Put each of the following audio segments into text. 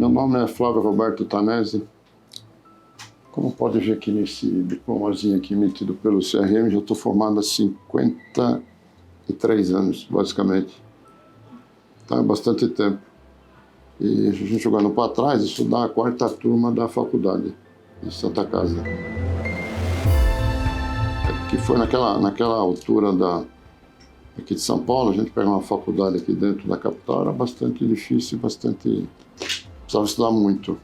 Meu nome é Flávio Roberto Tanese. Como pode ver aqui nesse diplomazinho aqui emitido pelo CRM, já estou formado há 53 anos, basicamente. Então é bastante tempo. E a gente jogando para trás, estudar a 4ª turma da faculdade de Santa Casa. Que foi naquela altura aqui de São Paulo, a gente pegar uma faculdade aqui dentro da capital, era bastante difícil, precisava estudar muito.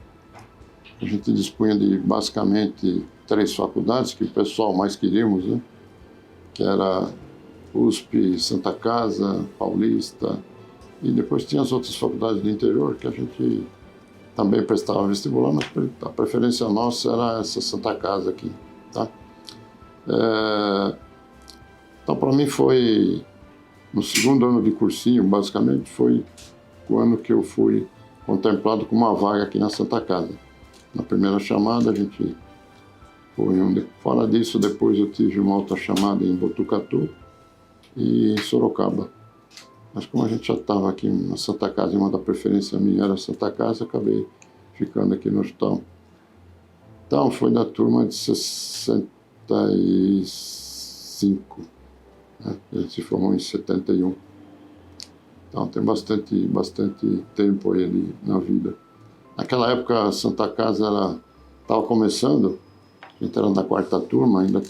A gente dispunha de basicamente 3 faculdades que o pessoal mais queríamos, né? Que era USP, Santa Casa, Paulista, e depois tinha as outras faculdades do interior que a gente também prestava vestibular, mas a preferência nossa era essa Santa Casa aqui, tá? Então, para mim foi, no 2º ano de cursinho, basicamente, foi o ano que eu fui contemplado com uma vaga aqui na Santa Casa. Na primeira chamada, a gente foi fora disso, depois eu tive uma outra chamada em Botucatu e em Sorocaba. Mas como a gente já estava aqui na Santa Casa, e uma da preferência minha era Santa Casa, acabei ficando aqui no hospital. Então, foi da turma de 65, né? Ele se formou em 71. Então, tem bastante tempo aí na vida. Naquela época, a Santa Casa estava começando, a gente era da 4ª turma, ainda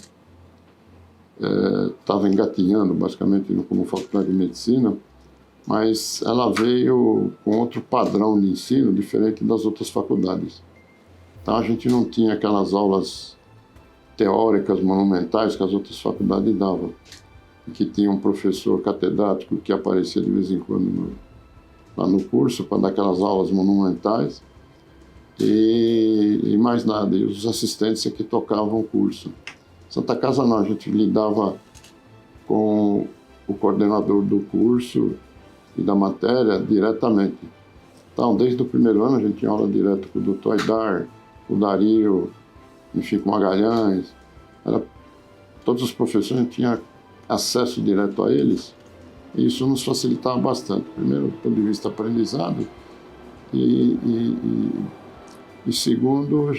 estava engatinhando, basicamente, como faculdade de medicina, mas ela veio com outro padrão de ensino, diferente das outras faculdades. Então, a gente não tinha aquelas aulas teóricas monumentais que as outras faculdades davam, que tinha um professor catedrático que aparecia de vez em quando lá no curso para dar aquelas aulas monumentais e mais nada, e os assistentes é que tocavam o curso. Santa Casa não, a gente lidava com o coordenador do curso e da matéria diretamente. Então, desde o 1º ano a gente tinha aula direto com o Dr. Aidar, com o Dario, enfim, com o Magalhães. Todos os professores, a gente tinha acesso direto a eles, e isso nos facilitava bastante. Primeiro, do ponto de vista aprendizado, e segundo,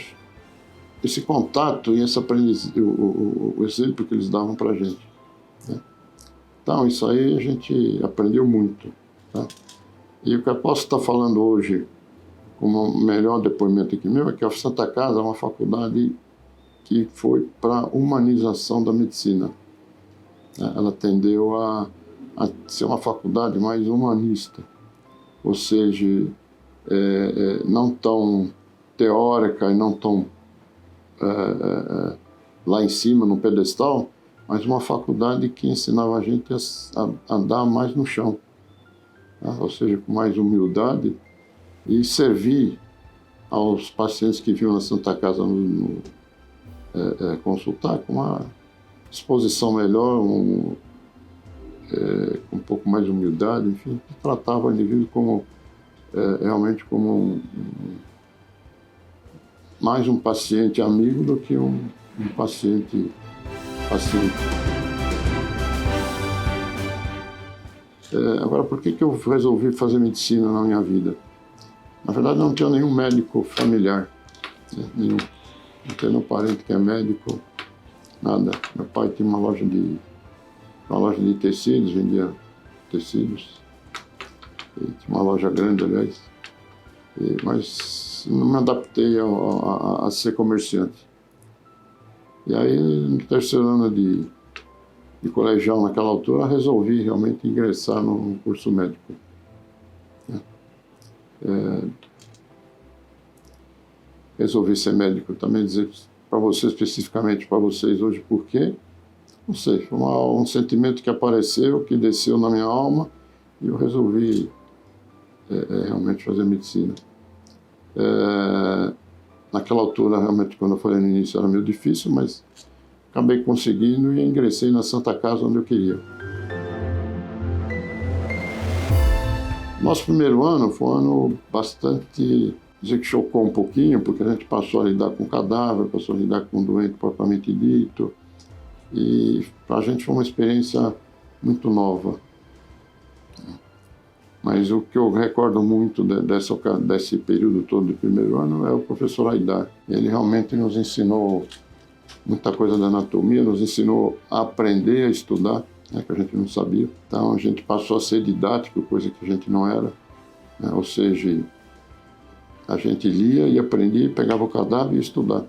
esse contato e esse o exemplo que eles davam para a gente, né? Então, isso aí a gente aprendeu muito, tá? E o que eu posso estar falando hoje, como o melhor depoimento aqui meu, é que a Santa Casa é uma faculdade que foi para a humanização da medicina. Ela tendeu a ser uma faculdade mais humanista, ou seja, não tão teórica e não tão lá em cima, no pedestal, mas uma faculdade que ensinava a gente a andar mais no chão, tá? Ou seja, com mais humildade e servir aos pacientes que vinham na Santa Casa consultar com uma exposição melhor, com um pouco mais de humildade, enfim, tratava o indivíduo como realmente como mais um paciente amigo do que um paciente. Agora, por que eu resolvi fazer medicina na minha vida? Na verdade, não tinha nenhum médico familiar, né? Não tenho nenhum parente que é médico, nada. Meu pai tinha uma loja de tecidos, vendia tecidos. E tinha uma loja grande, aliás. Mas não me adaptei a ser comerciante. E aí, no 3º ano de colegial, naquela altura, resolvi realmente ingressar no curso médico. Resolvi ser médico. Também dizer para você, especificamente para vocês hoje, por quê? Não sei, foi um sentimento que apareceu, que desceu na minha alma, e eu resolvi realmente fazer medicina. Naquela altura, realmente, quando eu falei no início, era meio difícil, mas acabei conseguindo e ingressei na Santa Casa onde eu queria. Nosso 1º ano foi um ano bastante, dizer que chocou um pouquinho, porque a gente passou a lidar com cadáver, passou a lidar com doente propriamente dito, e para a gente foi uma experiência muito nova. Mas o que eu recordo muito desse período todo do primeiro ano é o professor Aidar. Ele realmente nos ensinou muita coisa da anatomia, nos ensinou a aprender a estudar, né, que a gente não sabia. Então a gente passou a ser didático, coisa que a gente não era, né, ou seja, a gente lia e aprendia, pegava o cadáver e ia estudar.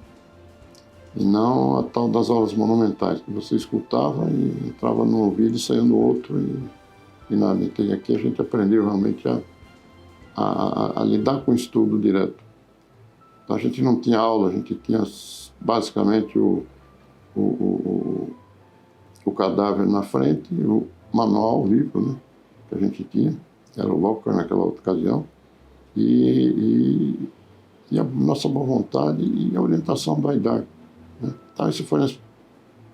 E não a tal das aulas monumentais, que você escutava e entrava num ouvido e saía no outro e nada. Então aqui a gente aprendeu realmente a lidar com o estudo direto. Então a gente não tinha aula, a gente tinha basicamente o cadáver na frente, o manual, o livro, né, que a gente tinha, era o Locker naquela ocasião, e a nossa boa vontade e a orientação do Aidar. Né? Então isso foi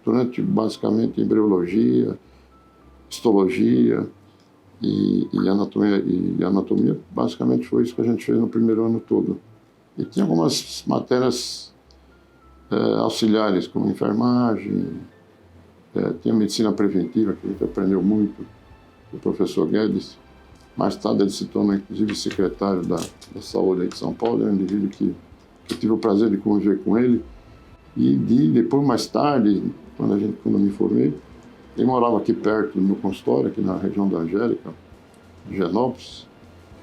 durante basicamente embriologia, histologia e anatomia, basicamente foi isso que a gente fez no primeiro ano todo. E tinha algumas matérias auxiliares, como enfermagem, tinha medicina preventiva, que a gente aprendeu muito, do professor Guedes. Mais tarde ele se tornou, inclusive, secretário da Saúde aí de São Paulo. É um indivíduo que eu tive o prazer de conviver com ele. E depois, mais tarde, quando eu me formei, ele morava aqui perto do meu consultório, aqui na região da Angélica, de Genópolis.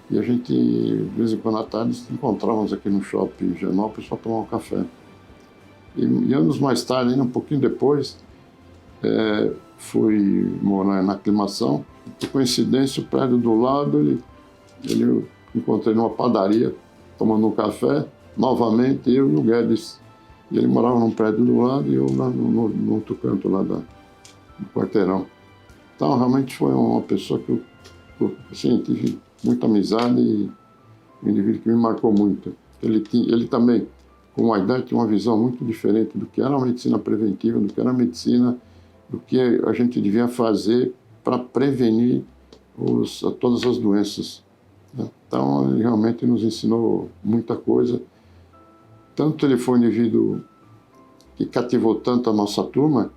E a gente, de vez em quando à tarde, se encontrávamos aqui no shopping Genópolis para tomar um café. E anos mais tarde, ainda um pouquinho depois, fui morar na Aclimação. Por coincidência, o prédio do lado, ele encontrei numa padaria, tomando um café, novamente eu e o Guedes. E ele morava num prédio do lado e eu lá no outro canto lá do quarteirão. Então, realmente foi uma pessoa que eu assim, tive muita amizade e um indivíduo que me marcou muito. Ele também, com a idade, tinha uma visão muito diferente do que era a medicina preventiva, do que era a medicina, do que a gente devia fazer para prevenir todas as doenças. Né? Então, ele realmente nos ensinou muita coisa. Tanto ele foi um indivíduo que cativou tanto a nossa turma,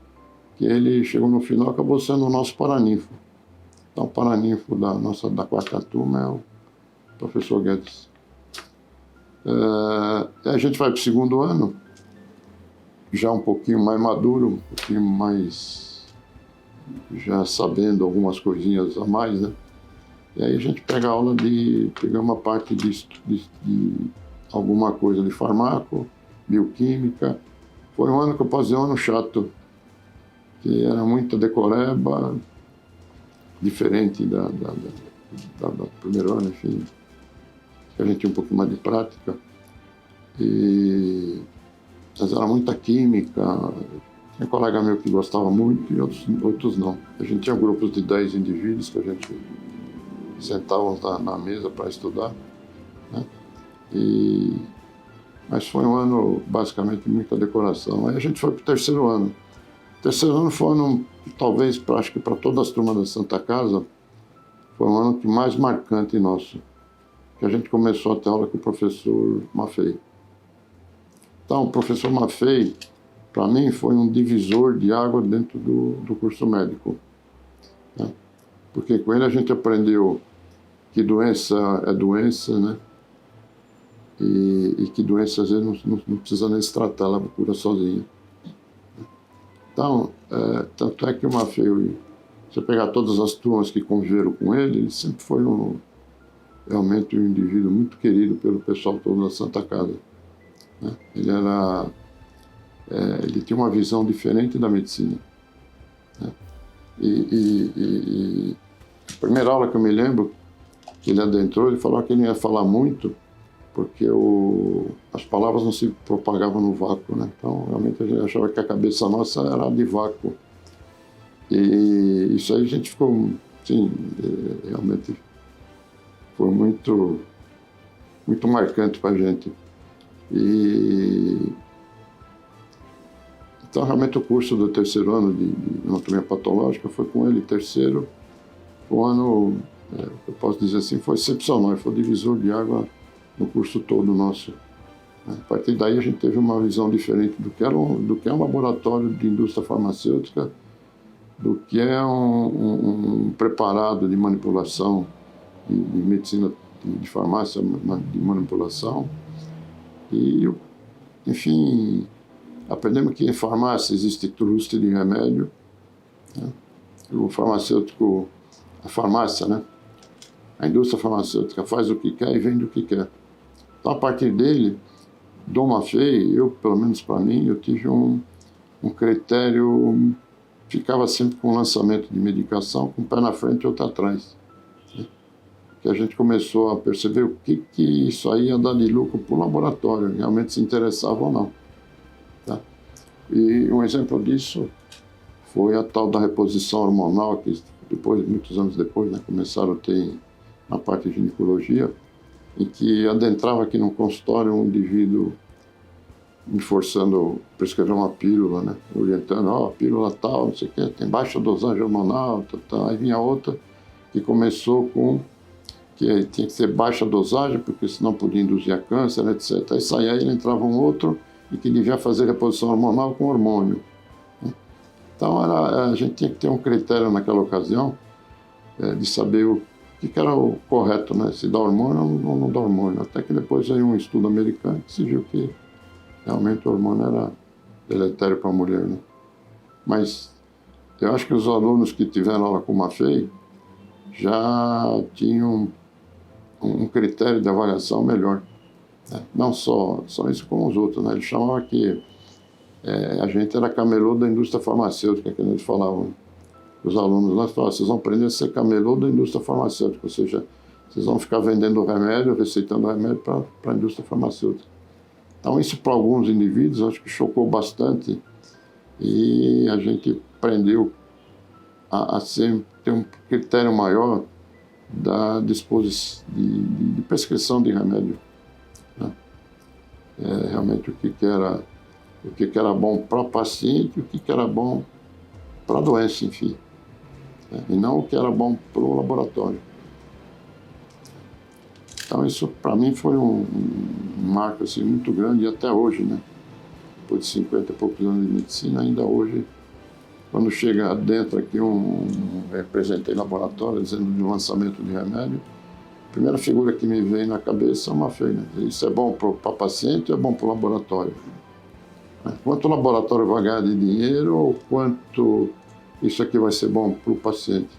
que ele chegou no final e acabou sendo o nosso paraninfo. Então, o paraninfo da quarta turma é o professor Guedes. A gente vai para o segundo ano, já um pouquinho mais maduro, um pouquinho mais já sabendo algumas coisinhas a mais, né? E aí a gente pega a aula pegar uma parte de alguma coisa de farmaco, bioquímica. Foi um ano que eu passei um ano chato, que era muita decoreba, diferente do primeiro ano, enfim. A gente tinha um pouquinho mais de prática. Mas era muita química. Tinha um colega meu que gostava muito e outros não. A gente tinha grupos de 10 indivíduos que a gente sentávamos na mesa para estudar, né? Mas foi um ano, basicamente, muita decoração. Aí a gente foi para o terceiro ano. O terceiro ano foi um ano, talvez, acho que para todas as turmas da Santa Casa, foi um ano que mais marcante nosso. Que a gente começou a ter aula com o professor Maffei. Então, o professor Maffei, para mim, foi um divisor de água dentro do curso médico. Né? Porque com ele a gente aprendeu que doença é doença, né? E que doença, às vezes, não precisa nem se tratar, ela cura sozinha. Então, tanto é que o Maffei, você pegar todas as turmas que conviveram com ele sempre foi realmente um indivíduo muito querido pelo pessoal todo da Santa Casa. Né? Ele tinha uma visão diferente da medicina. Né? A primeira aula que eu me lembro, que ele adentrou, ele falou que ele não ia falar muito, porque as palavras não se propagavam no vácuo, né? Então, realmente, a gente achava que a cabeça nossa era de vácuo. E isso aí a gente ficou, sim, realmente foi muito, muito marcante para a gente. Então, realmente, o curso do terceiro ano de anatomia patológica foi com ele. Terceiro, o ano, eu posso dizer assim, foi excepcional, foi divisor de água no curso todo nosso. A partir daí, a gente teve uma visão diferente do que é um laboratório de indústria farmacêutica, do que é um preparado de manipulação de medicina, de farmácia, de manipulação. E, enfim, aprendemos que em farmácia existe truste de remédio, né? O farmacêutico, a farmácia, né? A indústria farmacêutica faz o que quer e vende o que quer. Então, a partir dele, Dom Maffei, eu, pelo menos para mim, eu tive um critério, ficava sempre com o lançamento de medicação, com um pé na frente e outro atrás. Né? Que a gente começou a perceber o que isso aí ia dar de lucro para o laboratório, realmente se interessava ou não. Tá? E um exemplo disso foi a tal da reposição hormonal, que depois, muitos anos depois, né, começaram a ter na parte de ginecologia, em que adentrava aqui no consultório um indivíduo me forçando a prescrever uma pílula, né? Orientando, a pílula tal, não sei o quê, tem baixa dosagem hormonal, tal. Aí vinha outra que começou com que tinha que ser baixa dosagem, porque senão podia induzir a câncer, etc. Aí saía, ele entrava um outro e que devia fazer reposição hormonal com hormônio. Né? Então a gente tinha que ter um critério naquela ocasião de saber o que era o correto, né? Se dá hormônio ou não dá hormônio. Até que depois veio um estudo americano que se viu que realmente o hormônio era deletério para a mulher, né? Mas eu acho que os alunos que tiveram aula com o Maffei já tinham um critério de avaliação melhor. Né? Não só isso como os outros, né? Ele chamava que a gente era camelô da indústria farmacêutica, que eles falavam. Os alunos lá falavam, vocês vão aprender a ser camelô da indústria farmacêutica, ou seja, vocês vão ficar vendendo remédio, receitando remédio para a indústria farmacêutica. Então, isso para alguns indivíduos, acho que chocou bastante e a gente aprendeu a ter um critério maior da disposição de prescrição de remédio. Né? Realmente o que era bom para o paciente e o que era bom para a doença, enfim. E não o que era bom para o laboratório. Então isso para mim foi um marco assim, muito grande e até hoje, né? Depois de 50 e poucos anos de medicina, ainda hoje, quando chega dentro aqui representei laboratório dizendo de lançamento de remédio, a primeira figura que me vem na cabeça é uma Maffei, né? Isso é bom para o paciente ou é bom para o laboratório? Quanto o laboratório vai ganhar de dinheiro ou quanto isso aqui vai ser bom para o paciente?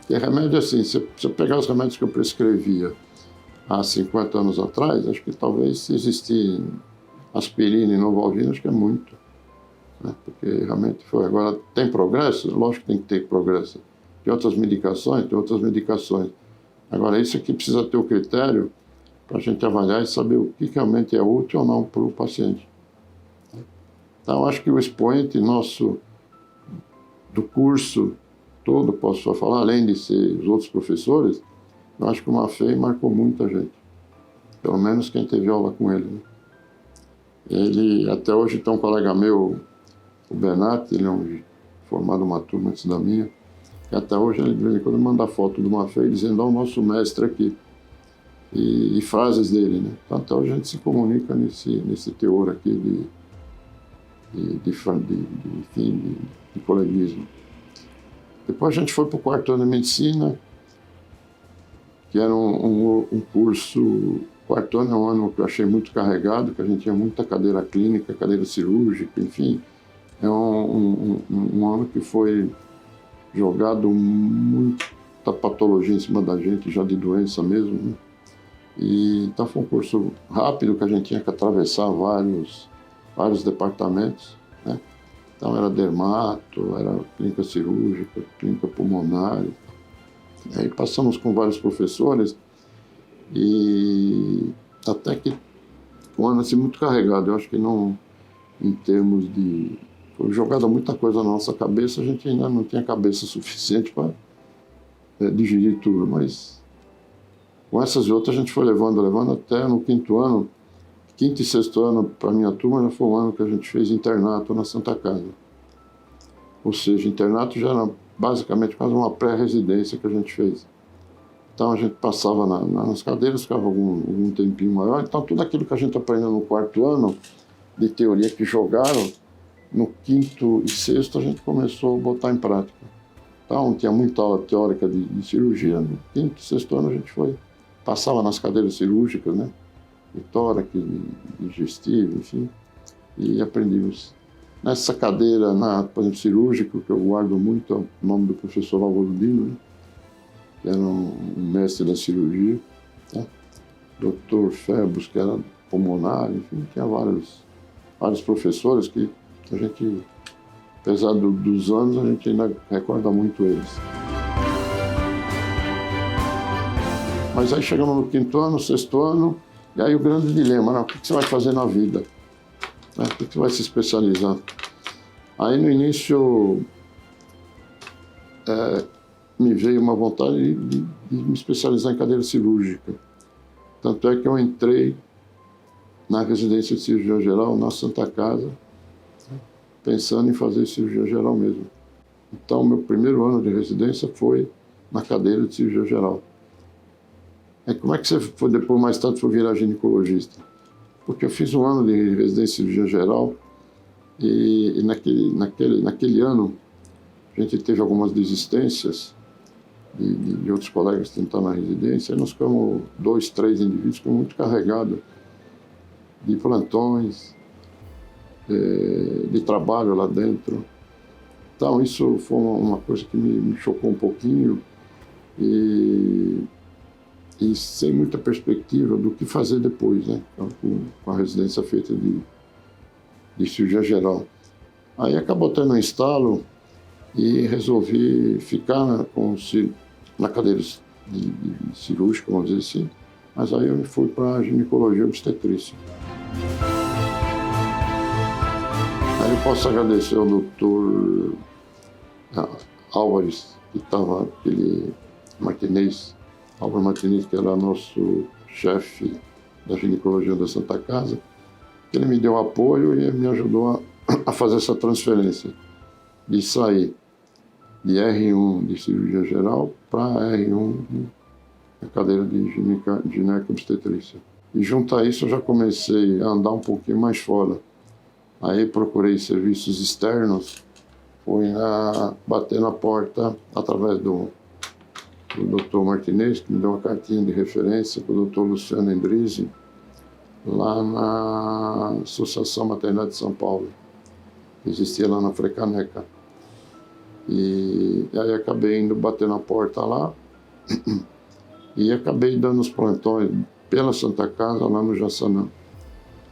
E remédio assim, se eu pegar os remédios que eu prescrevia há 50 anos atrás, acho que talvez se existir aspirina e novalgina, acho que é muito. Né? Porque realmente foi. Agora, tem progresso? Lógico que tem que ter progresso. Tem outras medicações. Agora, isso aqui precisa ter o critério para a gente avaliar e saber o que realmente é útil ou não para o paciente. Então, acho que o expoente nosso do curso todo, posso só falar, além de ser os outros professores, eu acho que o Maffei marcou muita gente. Pelo menos quem teve aula com ele. Né? Ele, até hoje, tem um colega meu, o Bernat, ele é formado uma turma antes da minha, e até hoje ele, de vez em quando, manda foto do Maffei dizendo, o nosso mestre aqui. E frases dele, né? Então, até hoje a gente se comunica nesse teor aqui de coleguismo. Depois a gente foi para o quarto ano de medicina, que era um curso, quarto ano é um ano que eu achei muito carregado, que a gente tinha muita cadeira clínica, cadeira cirúrgica, enfim. É um ano que foi jogado muita patologia em cima da gente, já de doença mesmo, né? E, então foi um curso rápido, que a gente tinha que atravessar vários departamentos, né? Então era dermato, era clínica cirúrgica, clínica pulmonar. Aí passamos com vários professores e até que um ano assim muito carregado. Eu acho que não, em termos de... Foi jogada muita coisa na nossa cabeça, a gente ainda não tinha cabeça suficiente para digerir tudo, mas com essas e outras a gente foi levando até no quinto ano. Quinto e sexto ano, para a minha turma, já foi um ano que a gente fez internato na Santa Casa. Ou seja, internato já era basicamente quase uma pré-residência que a gente fez. Então a gente passava nas cadeiras, ficava algum tempinho maior. Então tudo aquilo que a gente aprendeu no quarto ano, de teoria que jogaram, no quinto e sexto a gente começou a botar em prática. Então, tinha muita aula teórica de cirurgia. No quinto, sexto ano a gente passava nas cadeiras cirúrgicas, né? De tórax, de digestivo, enfim, e aprendíamos. Nessa cadeira, por exemplo, cirúrgico, que eu guardo muito, é o nome do professor Álvaro Dino, né? Que era um mestre da cirurgia, né? Dr. Febus, que era pulmonar, enfim, tinha vários professores que a gente, apesar dos anos, a gente ainda recorda muito eles. Mas aí chegamos no quinto ano, sexto ano, e aí o grande dilema, né? O que você vai fazer na vida? Né? O que você vai se especializar? Aí no início me veio uma vontade de me especializar em cadeira cirúrgica. Tanto é que eu entrei na residência de cirurgia geral, na Santa Casa, pensando em fazer cirurgia geral mesmo. Então, meu primeiro ano de residência foi na cadeira de cirurgia geral. Como é que você foi, depois, mais tarde, foi virar ginecologista? Porque eu fiz um ano de residência de cirurgia geral e naquele ano a gente teve algumas desistências de outros colegas tentando a residência, e nós ficamos 2, 3 indivíduos que muito carregados de plantões, de trabalho lá dentro. Então isso foi uma coisa que me chocou um pouquinho e sem muita perspectiva do que fazer depois, né? Com a residência feita de cirurgia geral. Aí acabou tendo um estalo e resolvi ficar na cadeira de cirúrgica, vamos dizer assim, mas aí eu fui para a ginecologia e obstetrícia. Aí eu posso agradecer ao doutor Álvares, que estava, aquele Martinez, Álvaro Martinez, que era nosso chefe da ginecologia da Santa Casa, que ele me deu apoio e me ajudou a fazer essa transferência, de sair de R1 de cirurgia geral para R1 na cadeira de gineco-obstetrícia. E junto a isso eu já comecei a andar um pouquinho mais fora. Aí procurei serviços externos, fui bater na porta através do Dr. Martinez, que me deu uma cartinha de referência, com o Dr. Luciano Endrizzi, lá na Associação Maternidade de São Paulo, que existia lá na Frecaneca. E aí acabei indo bater na porta lá e acabei dando os plantões pela Santa Casa, lá no Jaçanã,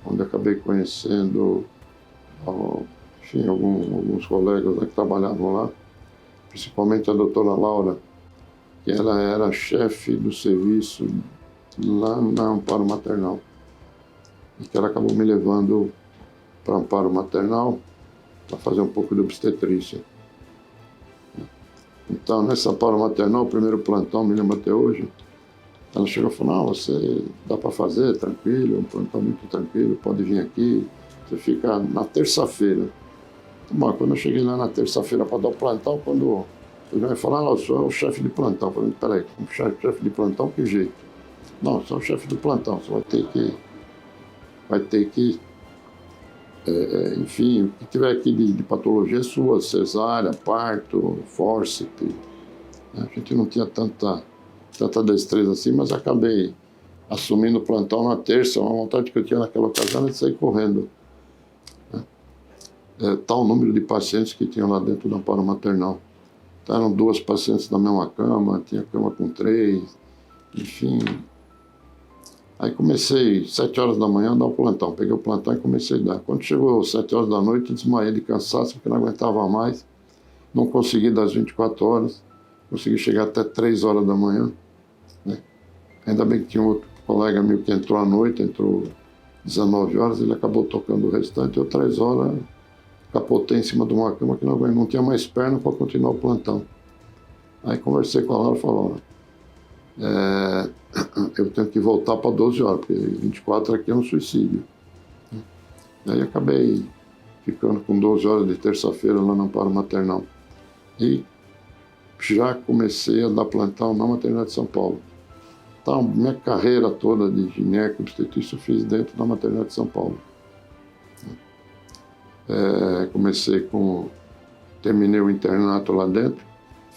onde acabei conhecendo, enfim, alguns colegas que trabalhavam lá, principalmente a doutora Laura, que ela era chefe do serviço lá na Amparo Maternal, e que ela acabou me levando para Amparo Maternal para fazer um pouco de obstetrícia. Então, nessa Amparo Maternal, o primeiro plantão, me lembro até hoje, ela chegou e falou: não, você dá para fazer, tranquilo, é um plantão muito tranquilo, pode vir aqui, você fica na terça-feira. Bom, quando eu cheguei lá na terça-feira para dar o plantão, quando ele vai falar: não, eu sou o chefe de plantão. Eu falei: peraí, chefe de plantão, que jeito? Não, eu sou o chefe de plantão, você vai ter que enfim, o que tiver aqui de patologia é sua, cesárea, parto, fórceps. A gente não tinha tanta destreza assim, mas acabei assumindo o plantão na terça. Uma vontade que eu tinha naquela ocasião era de sair correndo. Tal número de pacientes que tinham lá dentro do Amparo Maternal. Então, eram 2 pacientes na mesma cama, tinha cama com 3, enfim. Aí comecei, 7 horas da manhã, a dar o plantão. Peguei o plantão e comecei a dar. Quando chegou 7 horas da noite, desmaiei de cansaço, porque não aguentava mais. Não consegui das 24 horas. Consegui chegar até 3 horas da manhã. Né? Ainda bem que tinha um outro colega meu que entrou à noite, entrou 19 horas, ele acabou tocando o restante. Eu, 3 horas, capotei em cima de uma cama que não tinha mais perna para continuar o plantão. Aí conversei com a Laura e falou: eu tenho que voltar para 12 horas, porque 24 aqui é um suicídio. E aí acabei ficando com 12 horas de terça-feira lá no Amparo Maternal. E já comecei a dar plantão na Maternidade de São Paulo. Então, minha carreira toda de gineco, obstetrícia, eu fiz dentro da Maternidade de São Paulo. Terminei o internato lá dentro,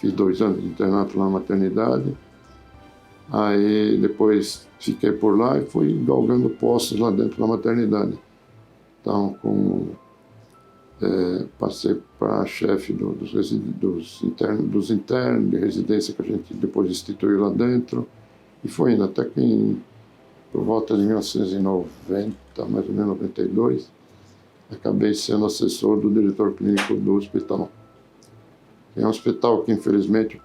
fiz 2 anos de internato lá na maternidade. Aí depois fiquei por lá e fui galgando postos lá dentro da maternidade. Então, passei para chefe dos internos de residência que a gente depois instituiu lá dentro. E foi indo até que por volta de 1990, mais ou menos 92, acabei sendo assessor do diretor clínico do hospital. É um hospital que, infelizmente,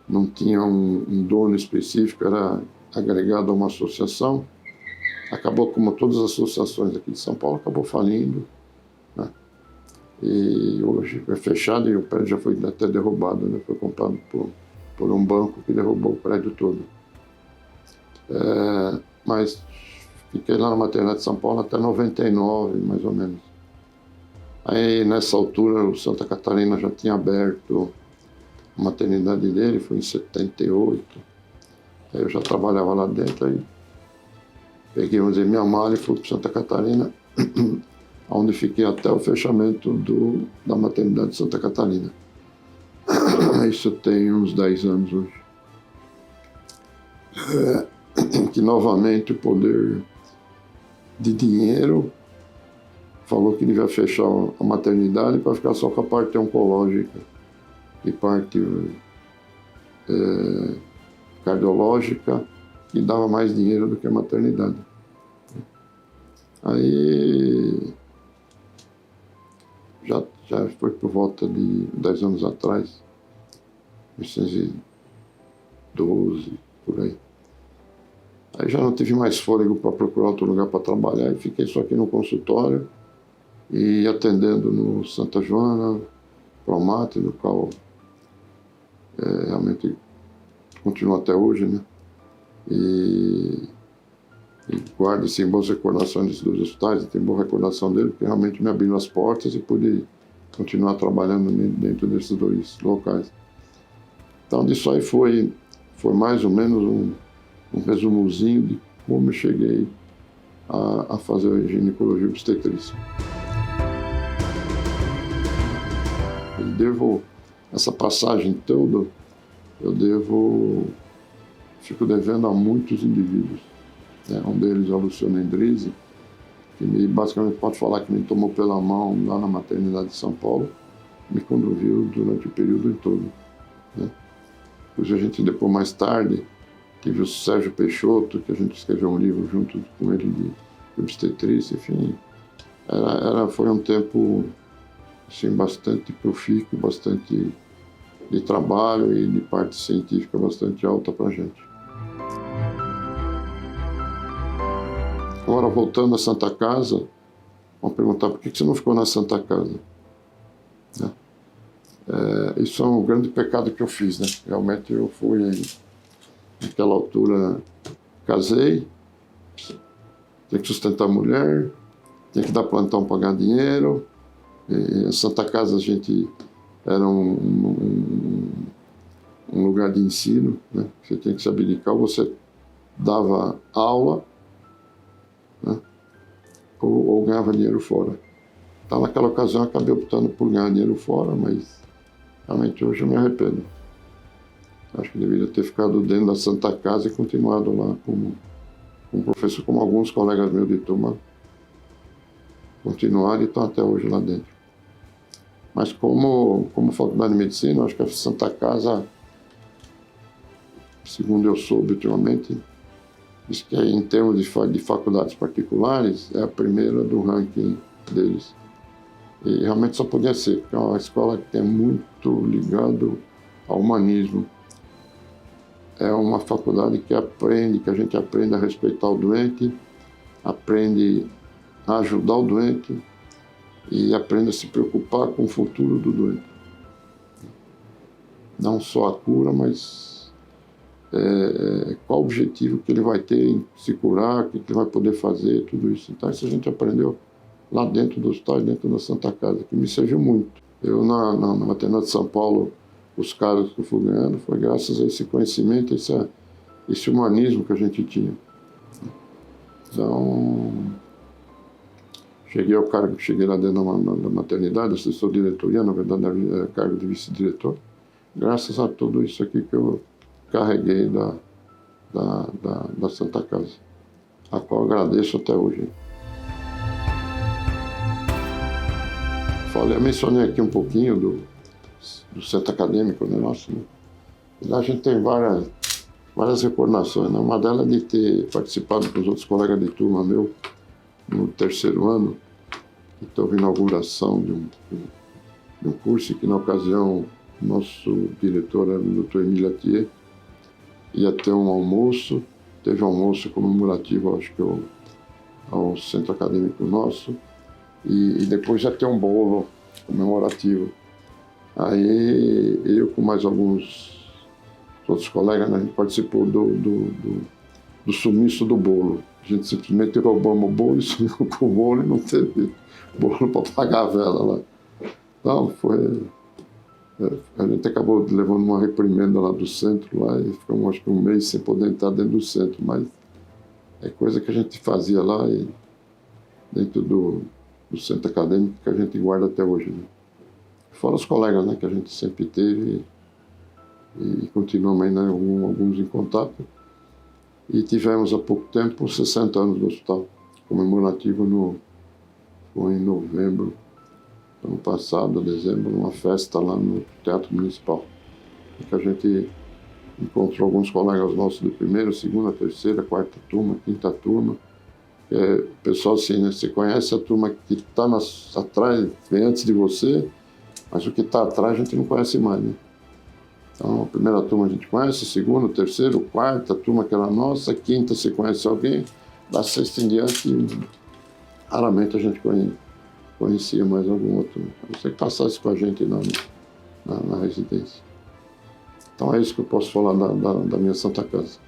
não tinha um dono específico, era agregado a uma associação. Acabou, como todas as associações aqui de São Paulo, acabou falindo, né? E hoje é fechado e o prédio já foi até derrubado, né? Foi comprado por um banco que derrubou o prédio todo. Mas fiquei lá na maternidade de São Paulo até 99, mais ou menos. Aí, nessa altura, o Santa Catarina já tinha aberto a maternidade dele, foi em 78. Aí eu já trabalhava lá dentro, aí peguei, vamos dizer, minha mala e fui para Santa Catarina, onde fiquei até o fechamento da maternidade de Santa Catarina. Isso tem uns 10 anos hoje. Que novamente o poder de dinheiro falou que devia fechar a maternidade para ficar só com a parte oncológica e parte cardiológica, que dava mais dinheiro do que a maternidade. Aí já foi por volta de 10 anos atrás, 1912, por aí. Aí já não tive mais fôlego para procurar outro lugar para trabalhar e fiquei só aqui no consultório e atendendo no Santa Joana, Promate, no qual realmente continua até hoje, né? E guardo assim, boas recordações dos hospitais, e tenho boa recordação dele, porque realmente me abriu as portas e pude continuar trabalhando dentro desses 2 locais. Então, disso aí foi mais ou menos um resumozinho de como eu cheguei a fazer ginecologia e obstetrícia. Eu devo, essa passagem toda, fico devendo a muitos indivíduos. Um deles é o Luciano Endrizzi, que basicamente pode falar que me tomou pela mão lá na maternidade de São Paulo, me conduziu durante o período todo, né? Depois a gente, mais tarde, tive o Sérgio Peixoto, que a gente escreveu um livro junto com ele de obstetrícia, enfim. Foi um tempo assim, bastante profícuo, bastante de trabalho e de parte científica bastante alta para a gente. Agora, voltando à Santa Casa, vão perguntar por que você não ficou na Santa Casa? Né? Isso é um grande pecado que eu fiz, né? Realmente eu fui, naquela altura, casei, tinha que sustentar a mulher, tinha que dar plantão para ganhar dinheiro. E a Santa Casa a gente era um lugar de ensino, né? Você tinha que se abdicar, ou você dava aula, né? ou ganhava dinheiro fora. Então, naquela ocasião, eu acabei optando por ganhar dinheiro fora, mas realmente hoje eu me arrependo. Acho que deveria ter ficado dentro da Santa Casa e continuado lá como professor, como alguns colegas meus de turma continuaram e estão até hoje lá dentro. Mas como faculdade de medicina, acho que a Santa Casa, segundo eu soube ultimamente, diz que em termos de faculdades particulares, é a primeira do ranking deles. E realmente só podia ser, porque é uma escola que é muito ligada ao humanismo. É uma faculdade que a gente aprende a respeitar o doente, aprende a ajudar o doente e aprende a se preocupar com o futuro do doente. Não só a cura, mas qual o objetivo que ele vai ter em se curar, o que ele vai poder fazer, tudo isso. Então, isso a gente aprendeu lá dentro do hospital, dentro da Santa Casa, que me serviu muito. Eu, na maternidade de São Paulo, os cargos que eu fui ganhando foi graças a esse conhecimento, esse humanismo que a gente tinha. Então, cheguei ao cargo que cheguei lá dentro da maternidade, assessor de diretoria, na verdade era cargo de vice-diretor. graças a tudo isso aqui que eu carreguei da Santa Casa, a qual eu agradeço até hoje. Eu mencionei aqui um pouquinho do centro acadêmico, né, nosso, né? E lá a gente tem várias recordações, né? Uma delas é de ter participado com os outros colegas de turma meu no terceiro ano, que houve a inauguração de um curso que, na ocasião, nosso diretor era o Dr. Emílio Atier, ia ter um almoço, teve um almoço comemorativo, acho que ao centro acadêmico nosso, e depois já ter um bolo comemorativo. Aí eu com mais alguns outros colegas, né, a gente participou do sumiço do bolo. A gente simplesmente roubamos o bolo e sumiu com o bolo e não teve bolo para pagar a vela lá. Então a gente acabou levando uma reprimenda lá do centro lá e ficamos acho que um mês sem poder entrar dentro do centro, mas é coisa que a gente fazia lá e dentro do centro acadêmico que a gente guarda até hoje, né? Fora os colegas, né, que a gente sempre teve e continuamos ainda, né, alguns em contato. E tivemos há pouco tempo 60 anos do hospital, comemorativo foi em novembro, ano passado, dezembro, uma festa lá no Teatro Municipal, em que a gente encontrou alguns colegas nossos de primeira, segunda, terceira, quarta turma, quinta turma. Pessoal assim, né, você conhece a turma que está atrás, vem antes de você, mas o que está atrás a gente não conhece mais, né? Então, a primeira turma a gente conhece, a segunda, a terceira, a quarta, a turma que era nossa, a quinta você conhece alguém, da sexta em diante, raramente a gente conhecia mais algum outro, a não ser que passasse com a gente na residência. Então é isso que eu posso falar da minha Santa Casa.